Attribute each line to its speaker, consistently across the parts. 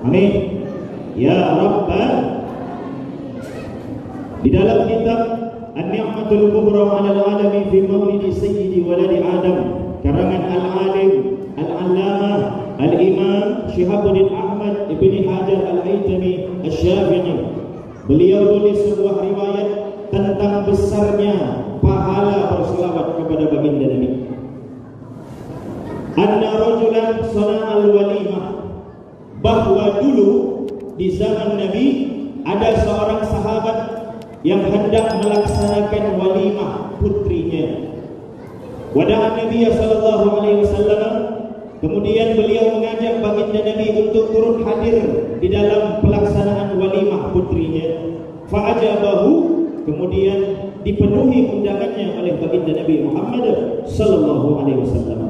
Speaker 1: Amin. Ya Rabbal. Di dalam kitab An-Ni'matul Kubra 'alal 'Alamin fi Maulidi Sayyidi Waladi Adam, karangan Al-Alim Al-Allamah Al-Imam Syihabuddin Ahmad Ibni Hajar Al-Haytami Asy-Syafi'i, beliau tulis sebuah riwayat tentang besarnya pahala berselawat kepada baginda Nabi. Anna rajulan sana'al walimah, bahwa dulu di zaman Nabi ada seorang sahabat yang hendak melaksanakan walimah putrinya. Wada'a Nabi sallallahu alaihi wasallam, kemudian beliau mengajak baginda Nabi untuk turut hadir di dalam pelaksanaan walimah putrinya. Fa'ajabahu, kemudian dipenuhi undangannya oleh baginda Nabi Muhammad sallallahu alaihi wasallam.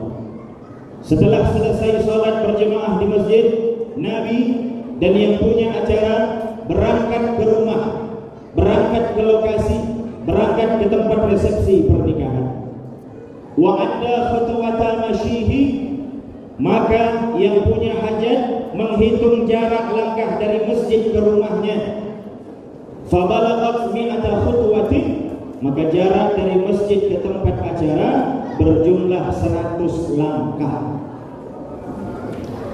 Speaker 1: Setelah selesai salat berjemaah di masjid, Nabi dan yang punya acara berangkat ke rumah, berangkat ke lokasi, berangkat ke tempat resepsi pernikahan. Wa adda khutuwata masyihi, maka yang punya hajat menghitung jarak langkah dari masjid ke rumahnya. Fa balaghat mi'ata khutwatin, maka jarak dari masjid ke tempat acara berjumlah 100 langkah.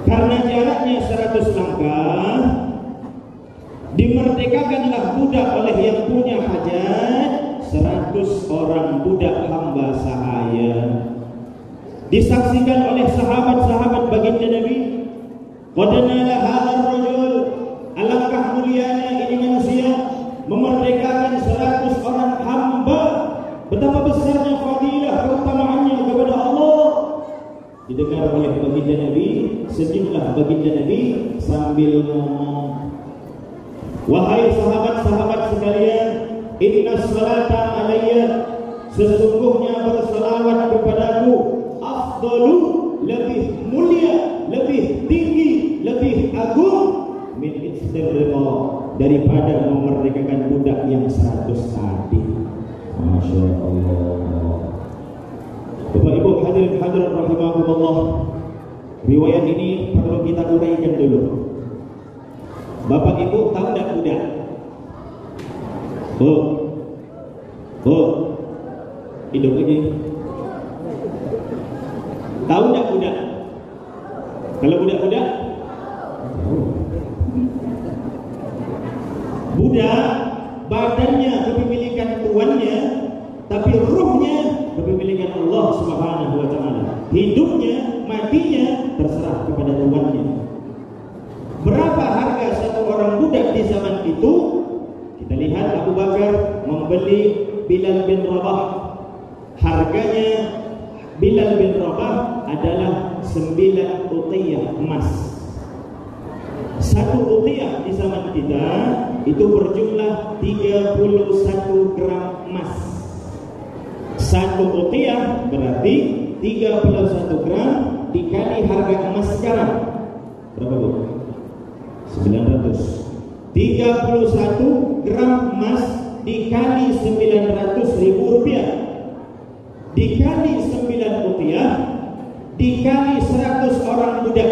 Speaker 1: Karena jaraknya 100 langkah, dimerdekakanlah budak oleh yang punya hajat 100 orang budak hamba sahaya. Disaksikan oleh sahabat-sahabat baginda Nabi, qadnala hadzal rajul, alangkah mulianya ini manusia memerdekakan 100 orang hamba. Betapa besarnya fadilah keutamaannya kepada Allah. Didengar oleh baginda Nabi, senyumlah baginda Nabi sambil ngomong, wahai sahabat-sahabat sekalian, inna salata alayya, sesungguhnya berselawat kepadaku, afdalu, lebih mulia, lebih tinggi, lebih agung, min istirqa, daripada memerdekakan budak yang 100 tadi. Masya Allah. Bapak Ibu hadirin hadirat rahimakumullah, riwayat ini perlu kita uraikan dulu. Bapak Ibu tahu tak budak? Hidup lagi. Tahu tak budak? Kalau budak-budak, budak badannya kepemilikan tuannya, tapi ruhnya kepemilikan Allah Subhanahu wa taala. Hidupnya, matinya terserah kepada tuannya. Berapa harga satu orang budak di zaman itu? Kita lihat Abu Bakar membeli Bilal bin Rabah. Harganya Bilal bin Rabah adalah 9 uqiyah emas. Satu uqiyah di zaman kita itu berjumlah 31 gram emas. Satu uqiyah berarti 31 gram dikali harga emas sekarang. Berapa Bu? 900. 31 gram emas dikali 900.000 rupiah, dikali 9 rupiah, dikali 100 orang budak.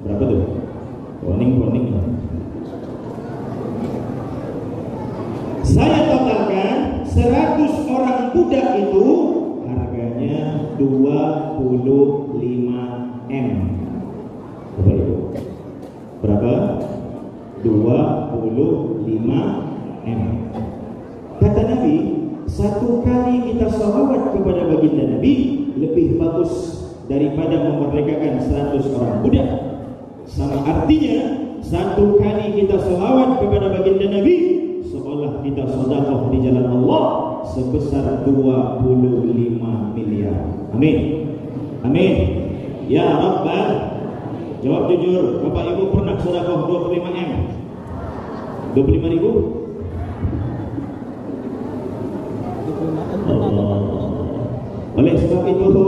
Speaker 1: Berapa tuh? Warning. Saya totalkan 100 orang budak itu harganya 25 M. Berapa? 25 M. Kata Nabi, satu kali kita sholawat kepada baginda Nabi lebih bagus daripada memerdekakan 100 orang budak. Sama artinya, satu kali kita sholawat kepada baginda Nabi seolah kita sedekah di jalan Allah sebesar 25 miliar. Amin. Amin. Ya Rabbal. Jawab jujur, Bapak Ibu pernah sedekah 25 M? 25 ribu? Allah. Oleh sebab itu,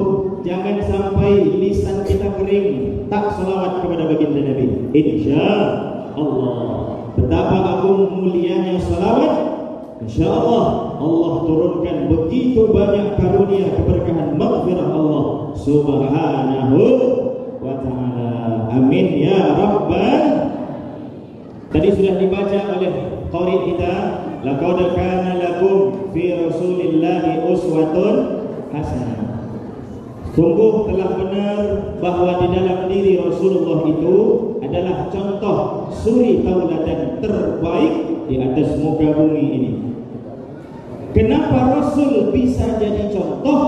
Speaker 1: jangan sampai lisan kita kering tak selawat kepada baginda Nabi. Insya Allah. Betapa agung mulianya selawat. Insya Allah, Allah turunkan begitu banyak karunia keberkahan maghfirah Allah Subhanahu wa ta'ala. Amin ya Rabbal Tadi sudah dibaca oleh qari kita, laqad kana lakum fi Rasulillahi uswatun hasanah. Sungguh telah benar bahwa di dalam diri Rasulullah itu adalah contoh suri tauladan terbaik di atas muka bumi ini. Kenapa Rasul bisa jadi contoh?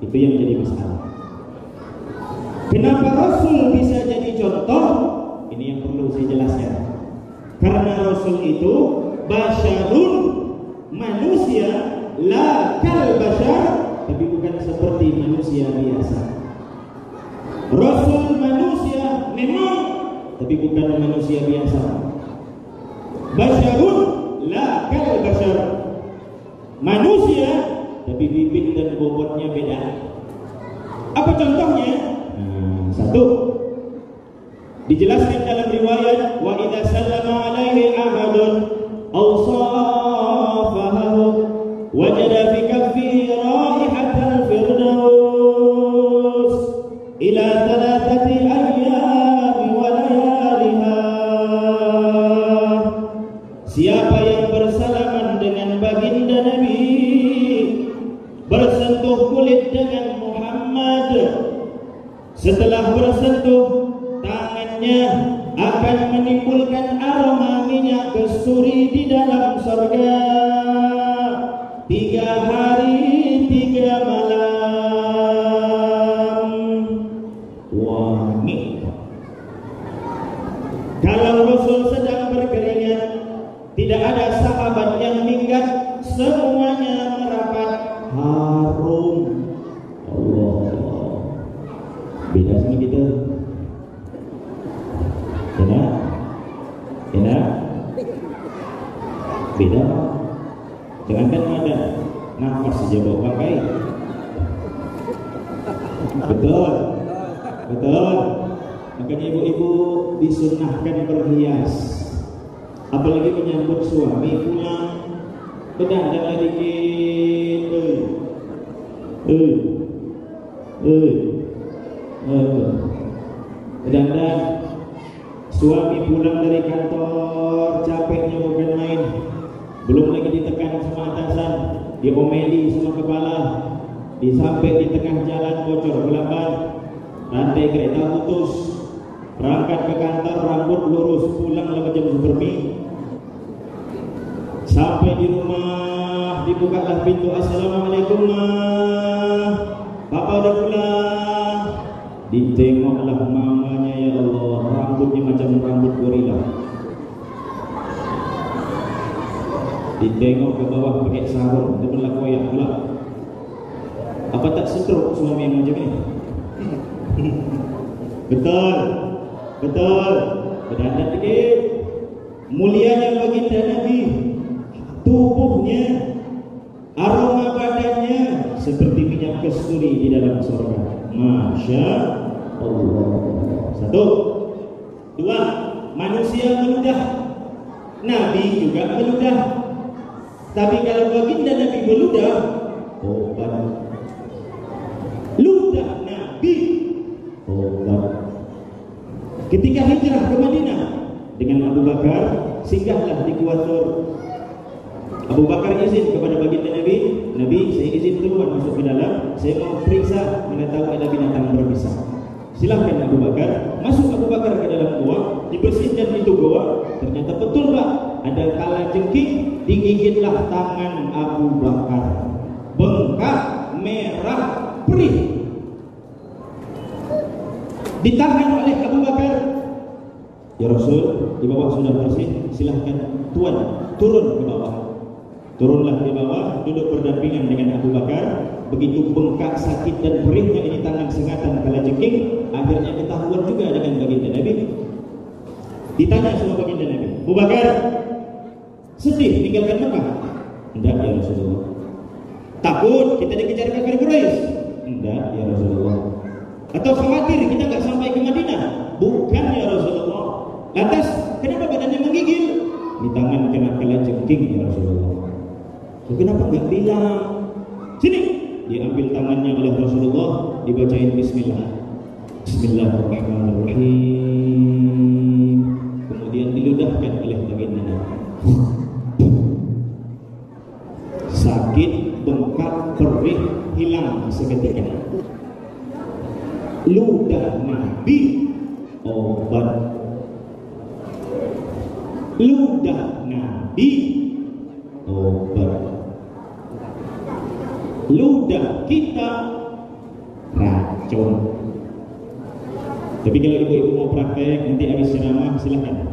Speaker 1: Itu yang jadi masalah. Kenapa Rasul bisa jadi contoh? Ini yang perlu saya jelaskan. Karena Rasul itu basyarun, manusia, la kal basyar, tapi bukan seperti manusia biasa. Rasul manusia memang, tapi bukan manusia biasa. Basyarun la kal basyar, manusia tapi bibit dan bobotnya beda. Apa contohnya? Satu, dijelaskan dalam riwayat, wa idza sallama alaihi ahadun aw safahu wajada fi kaffihi raihatal firdaus ila thalathati ayyami wa layaliha. Siapa yang bersalaman dengan baginda Nabi, bersentuh kulit dengan Muhammad, setelah bersentuh, tangannya akan menimbulkan aroma minyak kasturi di dalam surga 3 hari 3 malam. Wangi. Kalau Rasul sedang berkeringat, tidak ada sahabat yang minggat, semuanya merapat harum. Allah. Beda sama kita. Enak? Enak? Beda. Jangankan ada nafas saja bawa pakai. Betul. Betul. Makanya ibu-ibu disunahkan berhias. Apalagi menyambut suami pulang. Bedandan dikit. Bedandan. Suami pulang dari kantor, capeknya bukan main. Belum lagi ditekan sama atasan, diomeli sama kepala, disampai di tengah jalan bocor gelapaan, rantai kereta putus, berangkat ke kantor rambut lurus, pulang lama jam seperti. Sampai di rumah dibukalah pintu, assalamualaikum ma, papa udah pulang. Ditengoklah mamanya, ya Allah, rambutnya macam rambut gorila. Ditengok ke bawah pakai sarung, itu pun koyak pula. Apa tak stroke suami yang macam ini? Betul, betul. Berdandan dikit. Mulianya baginda Nabi, tubuhnya, aroma badannya seperti minyak kasturi di dalam surga. Masya Allah. Satu. Dua, manusia meludah, Nabi juga meludah. Tapi kalau baginda Nabi meludah, obat. Ludah Nabi, obat. Ketika hijrah ke Madinah dengan Abu Bakar, singgahlah di kuator. Abu Bakar izin kepada baginda Nabi, Nabi saya izin keluar masuk ke dalam, saya mau periksa mana tahu ada binatang berbisa. Silahkan Abu Bakar. Masuk Abu Bakar ke dalam gua, dibersihkan itu gua. Ternyata betul Pak, ada kalajengking, digigitlah tangan Abu Bakar, bengkak, merah, perih. Ditahan oleh Abu Bakar. Ya Rasul, di bawah sudah bersih, silahkan Tuan turun ke bawah. Turunlah di bawah, duduk berdampingan dengan Abu Bakar. Begitu bengkak, sakit dan perihnya ini tangan sengatan kalajengking, akhirnya ketahuan juga dengan baginda Nabi. Ditanya sama baginda Nabi, Abu Bakar, sedih tinggalkan Mekah? Enggak ya Rasulullah. Takut kita dikejar kafir Quraisy? Enggak ya Rasulullah. Atau khawatir kita nggak sampai ke Madinah? Bukan ya Rasulullah. Lantas kenapa badannya menggigil? Di tangan kena kalajengking ya Rasulullah. Kenapa nggak bilang? Sini, diambil tangannya oleh Rasulullah, dibacain Bismillah, Bismillahirrahmanirrahim. Kemudian diludahkan oleh baginda Nabi. Sakit, bengkak, perih, hilang seketika. Ludah Nabi obat. Ludah Nabi obat. Ludah kita racun. Tapi kalau ibu-ibu mau praktek nanti habis ceramah silakan.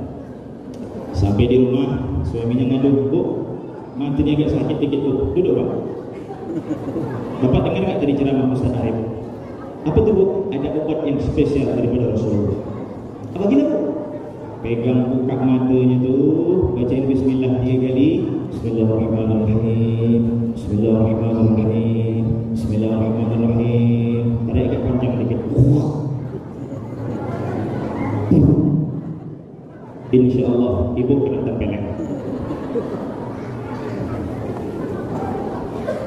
Speaker 1: Sampai di rumah suaminya ngadu, "Bu, mantunya agak sakit dikit tuh." Duduk, Pak. Bapak dengar nggak tadi ceramah Ustaz Arif? Apa tuh, Bu? Ada obat yang spesial daripada Rasulullah. Apa gila, Bu? Pegang buka matanya tuh, bacain bismillah 3 kali. Bismillahirrahmanirrahim. Bismillahirrahmanirrahim. Bismillahirrahmanirrahim. Tarik agak panjang dikit. Insya Allah ibu kena terpelek.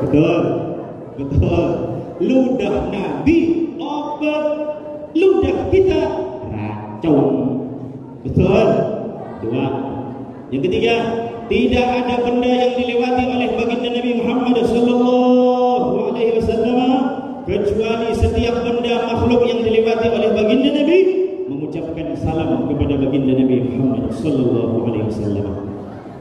Speaker 1: Betul, betul. Ludah Nabi obat, ludah kita racun. Betul. 2. Yang ketiga, tidak ada benda yang dilewati oleh baginda Nabi Muhammad sallallahu alaihi wasallam kecuali setiap benda makhluk yang dilewati oleh baginda Nabi mengucapkan salam kepada baginda Nabi Muhammad sallallahu alaihi wasallam.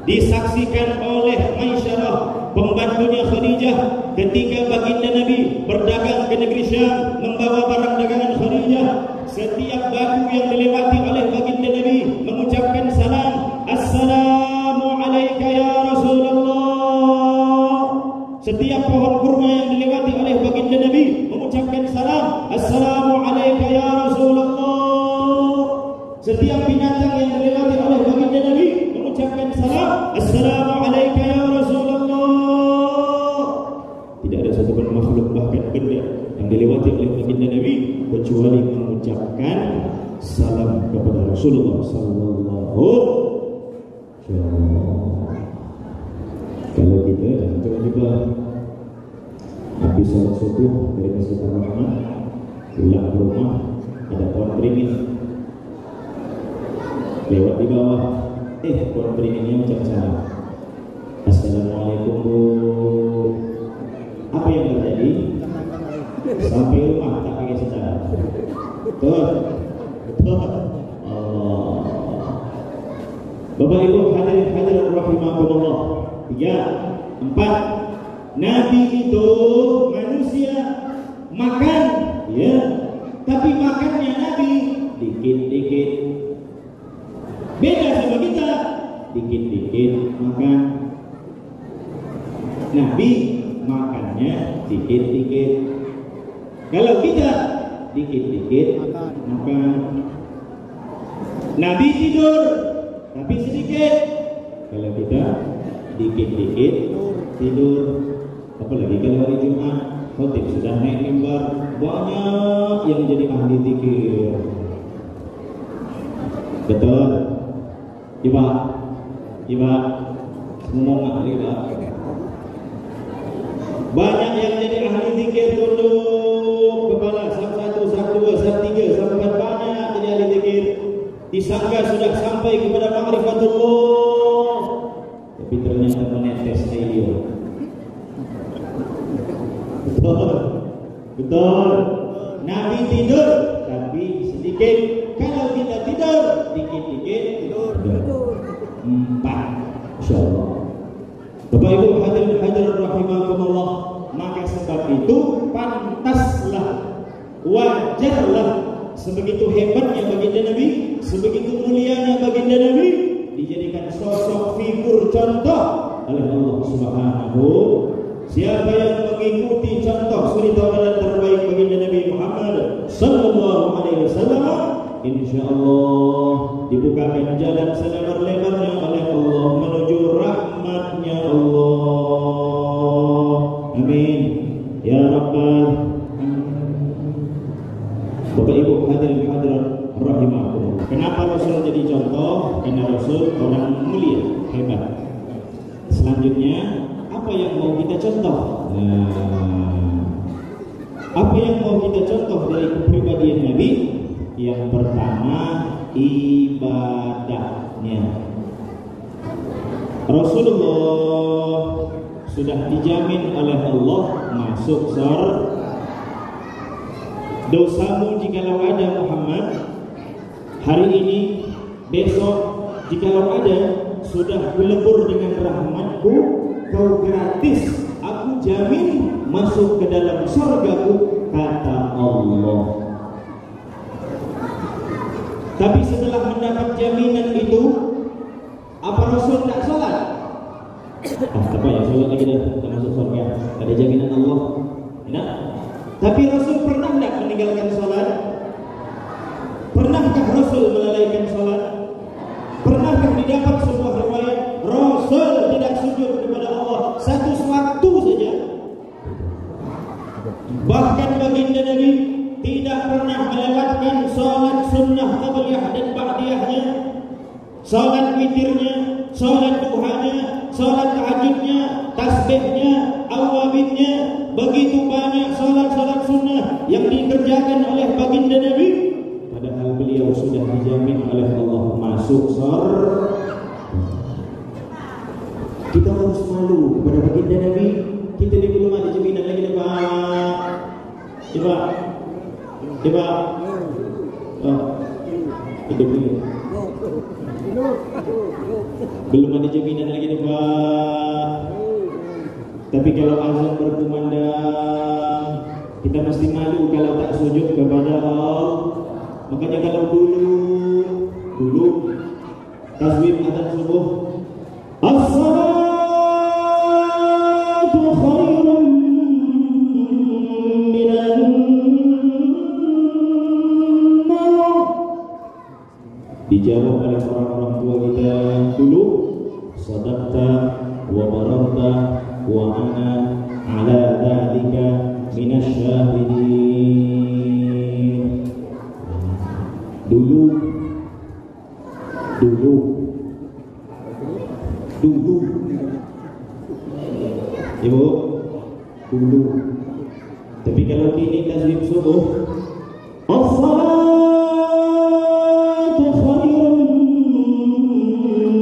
Speaker 1: Disaksikan oleh Maisyarah, pembantunya Khadijah, ketika baginda Nabi berdagang ke negeri Syam membawa barang dagangan Khadijah, setiap batu yang dilewati oleh baginda Nabi mengucapkan salam, "Assalamu alayka ya Rasulullah." Setiap pohon kurma yang dilewati oleh baginda Nabi mengucapkan salam, "Assalamu alayka ya Rasulullah." Setiap binatang yang dilewati oleh baginda Nabi mengucapkan salam, "Assalamu alayka ya Rasulullah." Tidak ada satu pun makhluk bahkan benda yang dilewati oleh baginda Nabi kecuali mengucapkan salam kepada Rasulullah sallallahu alaihi wasallam. Kalau kita coba habis salat subuh dari Masjid Ar-Rahman pulang ke rumah ada pohon beringin lewat di bawah, pohon beringinnya ucap salam, "Assalamualaikum Bu." Apa yang terjadi? Sampai rumah tak pakai secara. Betul, betul. Bapak Ibu hadirin rahimakumullah. 3, 4. Nabi itu manusia makan, ya, tapi makannya Nabi dikit-dikit. Beda sama kita, dikit-dikit makan. Nabi makannya dikit-dikit. Kalau kita dikit-dikit makan. Nabi tidur tapi sedikit. Kalau kita dikit-dikit tidur. Apalagi kalau hari Jumat khotib sudah naik mimbar, banyak yang jadi ahli zikir. Betul? Coba ngomong ahli dah. Banyak yang jadi ahli zikir, tunduk kepala, sab 1, sab 2, sab 3, sab 4, banyak jadi ahli zikir. Disangka sudah sampai kepada ma'rifatullah, tapi ternyata menetes air. Betul, betul. Nabi tidur tapi sedikit. Kalau kita tidur dikit-dikit tidur. 4, insyaallah. Bapak Ibu hadirin rahimakumullah, maka sebab itu pantaslah, wajarlah, sebegitu hebatnya baginda Nabi, sebegitu mulianya baginda Nabi, dijadikan sosok figur contoh oleh Allah Subhanahu. Siapa yang mengikuti contoh suri tauladan terbaik baginda Nabi Muhammad sallallahu alaihi wasallam, insyaallah dibukakan jalan selebar-lebarnya oleh Allah menuju rahmatnya Allah. Amin ya rabbal. Bapak Ibu hadirin rahimakumullah. Kenapa Rasul jadi contoh? Karena Rasul orang mulia, hebat. Selanjutnya, apa yang mau kita contoh? Apa yang mau kita contoh dari kepribadian Nabi? Yang pertama, ibadahnya. Rasulullah sudah dijamin oleh Allah masuk surga. Dosamu jikalau ada Muhammad hari ini, besok jikalau ada, sudah kulebur dengan rahmatku, kau gratis, aku jamin masuk ke dalam surgaku, kata Allah. Tapi setelah mendapat jaminan itu, apa Rasul tak salat? Apa ya, salat lagi dah, tak masuk surga, ada jaminan Allah. Enak? Tapi Rasul pernah tak meninggalkan salat? Pernahkah Rasul melalaikan salat? Pernahkah didapat sebuah riwayat Rasul tidak sujud kepada Allah satu waktu saja? Bahkan baginda Nabi tidak pernah melewatkan salat sunnah qabliyah dan ba'diyahnya, salat witirnya, salat duhanya, salat tahajudnya, tasbihnya, awabinnya. Begitu banyak salat-salat sunnah yang dikerjakan oleh baginda Nabi, padahal beliau sudah dijamin oleh Allah masuk surga. Kita harus malu kepada baginda Nabi. Kita ni belum ada jaminan lagi dah, Pak. Coba. Itu belum ada jaminan lagi dah, Pak. Tapi kalau azan berkumandang, kita mesti malu kalau tak sujud kepada Allah. Makanya kalau dulu tasbih azan subuh, as-salatu khairun minan naum, dijawab oleh orang-orang tua kita dulu, sadaqta wa bararta wa ana ala dzalika minasyahidin. Dulu Ibu, dulu. Tapi kalau kini tasbih subuh, as-salatu khairun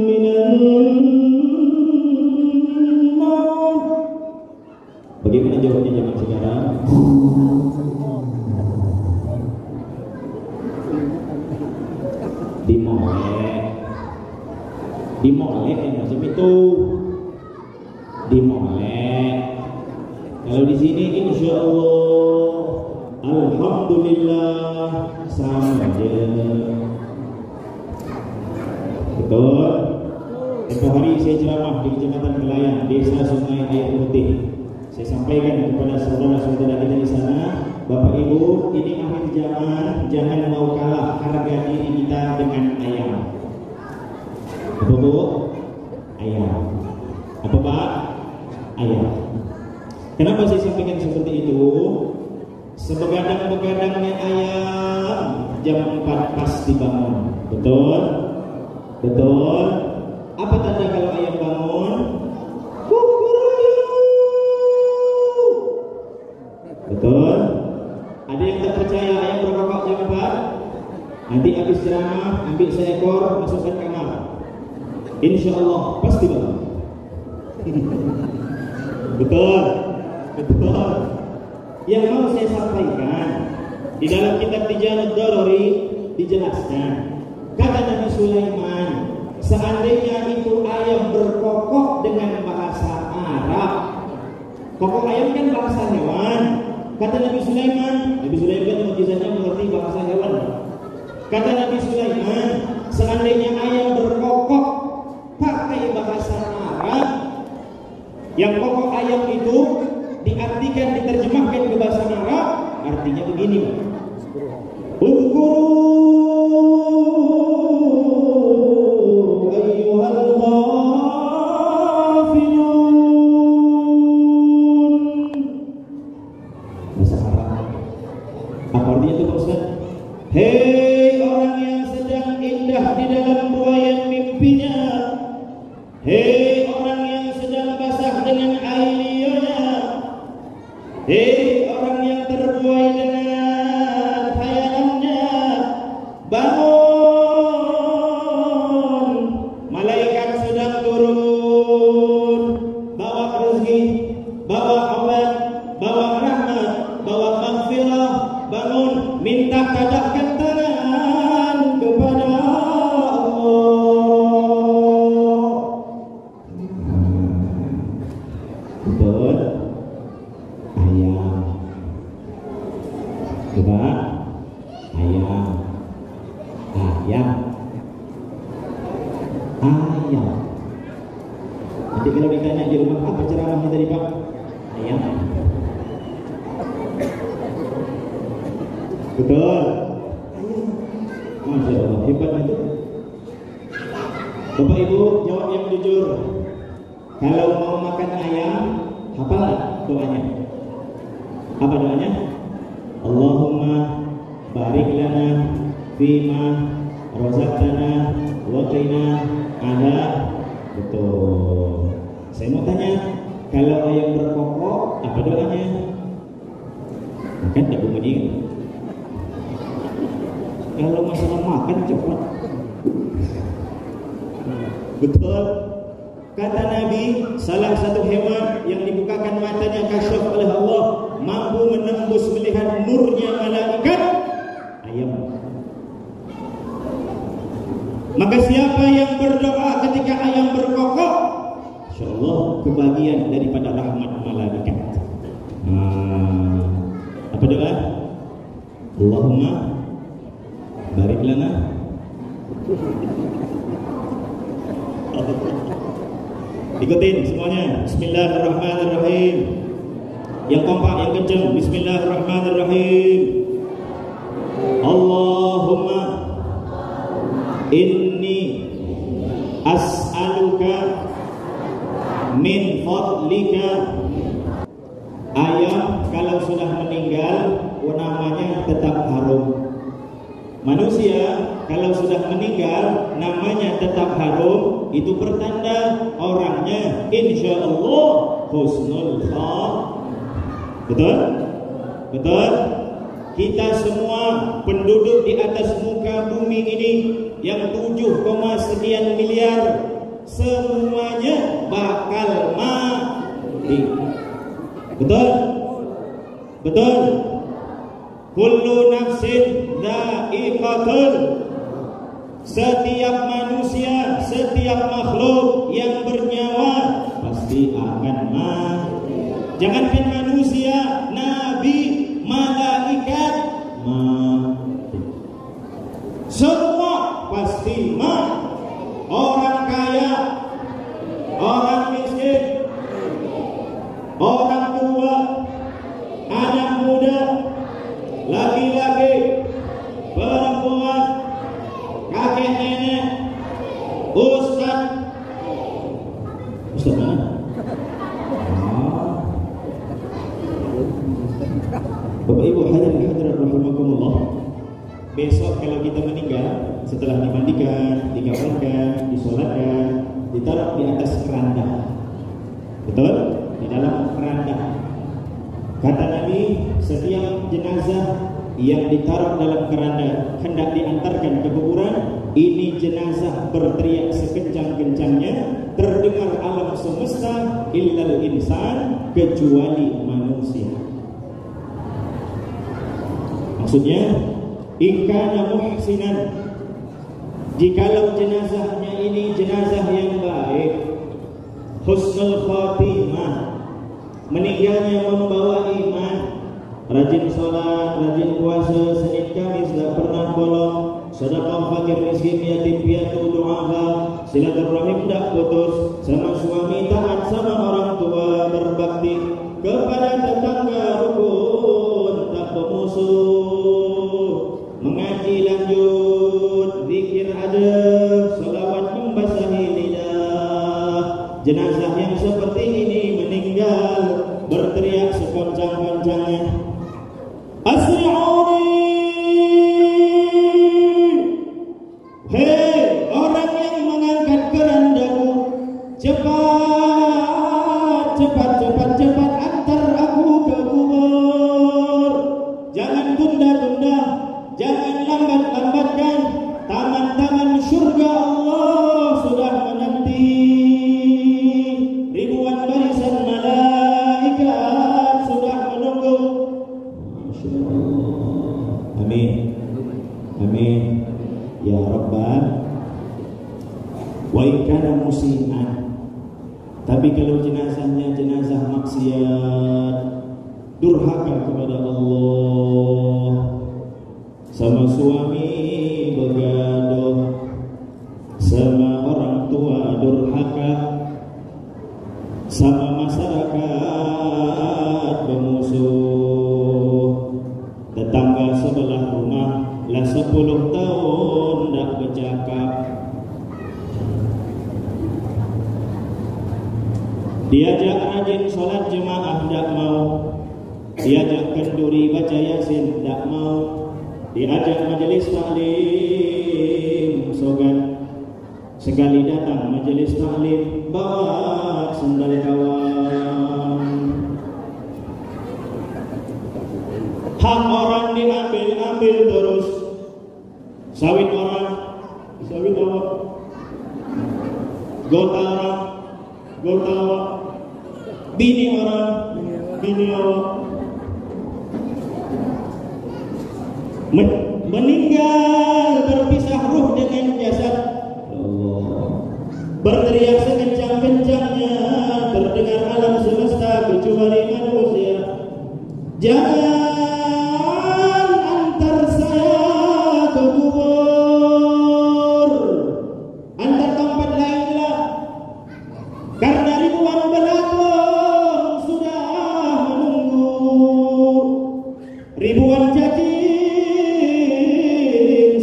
Speaker 1: minan naum. Bagaimana jawabnya zaman sekarang? Dimolek macam itu, dimolek. Kalau di sini insya Allah, alhamdulillah sama aja. Betul. Tempoh hari saya ceramah di Kecamatan Kelayan, Desa Sungai Air Putih. Saya sampaikan kepada saudara-saudara kita di sana, Bapak Ibu, ini akhir zaman, jangan mau kalah harga diri kita dengan ayam. Apa Bu? Ayam. Apa Pak? Ayam. Kenapa saya sampaikan seperti itu? Sebegadang-begadangnya ayam jam 4 pas dibangun. Betul? Betul? Apa tanda kalau ayam bangun? Betul? Ada yang tak percaya ayam berkokok jam 4? Nanti habis ceramah, ambil seekor, masukkan kamar. Insya Allah pasti bangun. Betul? Betul? Yang mau saya sampaikan, di dalam kitab Tijanut Daruri dijelaskan, kata Nabi Sulaiman, seandainya itu ayam berkokok dengan bahasa Arab, kokok ayam kan bahasa hewan. Kata Nabi Sulaiman mukjizatnya mengerti bahasa hewan. Kata Nabi Sulaiman, seandainya ayam berkokok pakai bahasa Arab, yang kokok ayam itu diartikan, diterjemahkan ke bahasa Arab, artinya begini, Pak. Hei orang yang sedang indah di dalam buayan mimpinya, hei orang yang sedang basah dengan air liurnya, hei orang yang terbuai dengan khayalannya, bangun, malaikat sedang turun. bangun, minta tadahkan tangan kepada Allah. Betul. Ayam. Coba. Ayam. Ayam. Ayam. Nanti kalau ditanya di rumah, apa ceramahnya tadi Pak? Ayam. Betul. Masya Allah, hebat itu. Bapak Ibu jawab yang jujur. Kalau mau makan ayam, hafal nggak doanya? Apa doanya? Allahumma barik lana fima razaqtana wa qina adab. Betul. Saya mau tanya, kalau ayam berkokok, apa doanya? Makan tak bunyi. Kalau masalah makan cepat. Betul. Kata Nabi, salah satu hewan yang dibukakan matanya kasyaf oleh Allah, mampu menembus melihat nurnya malaikat, ayam. Maka siapa yang berdoa ketika ayam berkokok, insyaallah kebahagiaan daripada rahmat malaikat. Apa doa? Allahumma barik lana. Ikutin semuanya. Bismillahirrahmanirrahim. Yang kompak, yang kencang. Bismillahirrahmanirrahim. Allahumma inni as'aluka min fadlika. Ayam kalau sudah meninggal namanya tetap harum. Manusia kalau sudah meninggal namanya tetap harum. Itu pertanda orangnya insya Allah husnul khatimah. Betul? Betul? Kita semua penduduk di atas muka bumi ini yang 7, sekian miliar, semuanya bakal mati. Betul? Betul? Kullu nafsin dha'iqatul. Setiap manusia, setiap makhluk yang bernyawa pasti akan mati. Jangankan manusia, nabi, malaikat mati. Semua pasti mati. Orang kaya, orang miskin, orang tua, anak muda, laki-laki, perempuan, kakek nenek, ustaz mana? Bapak Ibu hadirin hadirat rahimakumullah. Besok kalau kita meninggal, setelah dimandikan, dikafankan, disolatkan, ditaruh di atas keranda. Betul? Di dalam keranda. Kata Nabi, setiap jenazah yang ditaruh dalam keranda hendak diantarkan ke kuburan, ini jenazah berteriak sekencang-kencangnya, terdengar alam semesta, illal insan, kecuali manusia. Maksudnya, ingkana muhsinan, jikalau jenazahnya ini jenazah yang baik, husnul khatimah, meninggalnya membawa iman, rajin sholat, rajin puasa, Senin Kamis tak pernah bolong, sedekah fakir miskin yatim piatu du'aha, silaturahim tak putus, sama suami taat, sama orang tua berbakti, kepada tetangga rukun tak bermusuh, mengaji lanjut, zikir ada, salawat membasahi lidah. Jenazah yang seperti ini meninggal, berteriak sekencang-kencangnya, asri'uni, hei orang yang mengangkat kerandaku, cepat, cepat, cepat, cepat antar aku ke kubur. Jangan tunda-tunda, jangan lambat-lambatkan. Taman-taman surga Allah sudah menanti. Ribuan barisan malaikat sudah menunggu. Masya Allah. Amin. Amin. Ya Rabbal. Wa ikana musian. Tapi kalau jenazahnya jenazah maksiat, durhaka kepada Allah, sama suami begaduh, sama orang tua durhaka, sama masyarakat bermusuh, tetangga sebelah rumah lah 10 tahun tak bercakap, diajak rajin sholat jemaah tak mau, diajak kenduri baca yasin tak mau, diajak majelis taklim sogan, sekali datang majelis taklim bawa sendal kawan. Hak orang diambil terus, sawit orang, sawit awak, gota orang, gota awak, bini orang, bini awak, meninggal berpisah ruh dengan jasad. Berteriak sekencang-kencangnya, terdengar alam semesta kecuali manusia. Jangan antar saya ke kubur, antar tempat lainlah, karena ribuan belatung sudah menunggu, ribuan cacing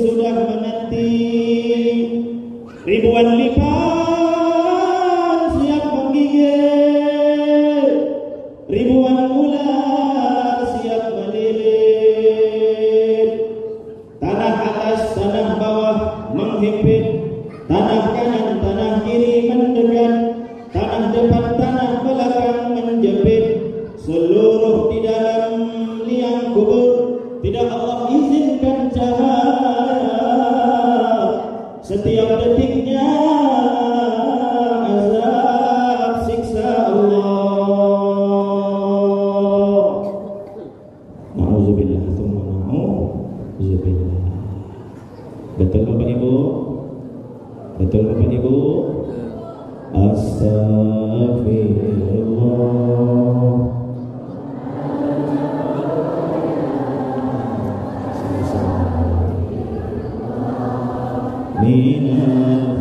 Speaker 1: sudah menanti, ribuan lipan siap menggigit, ribuan ular siap melilit. Tanah atas, tanah bawah menghimpit, tanah kanan, tanah kiri mendekat, tanah depan, tanah belakang menjepit. Seluruh di dalam liang kubur tidak Allah izinkan cahaya. Setiap detiknya azab siksa Allah. Na'udzubillah, tsumma na'udzubillah. Betul Bapak Ibu? Betul Bapak Ibu? Astagfirullah. Minal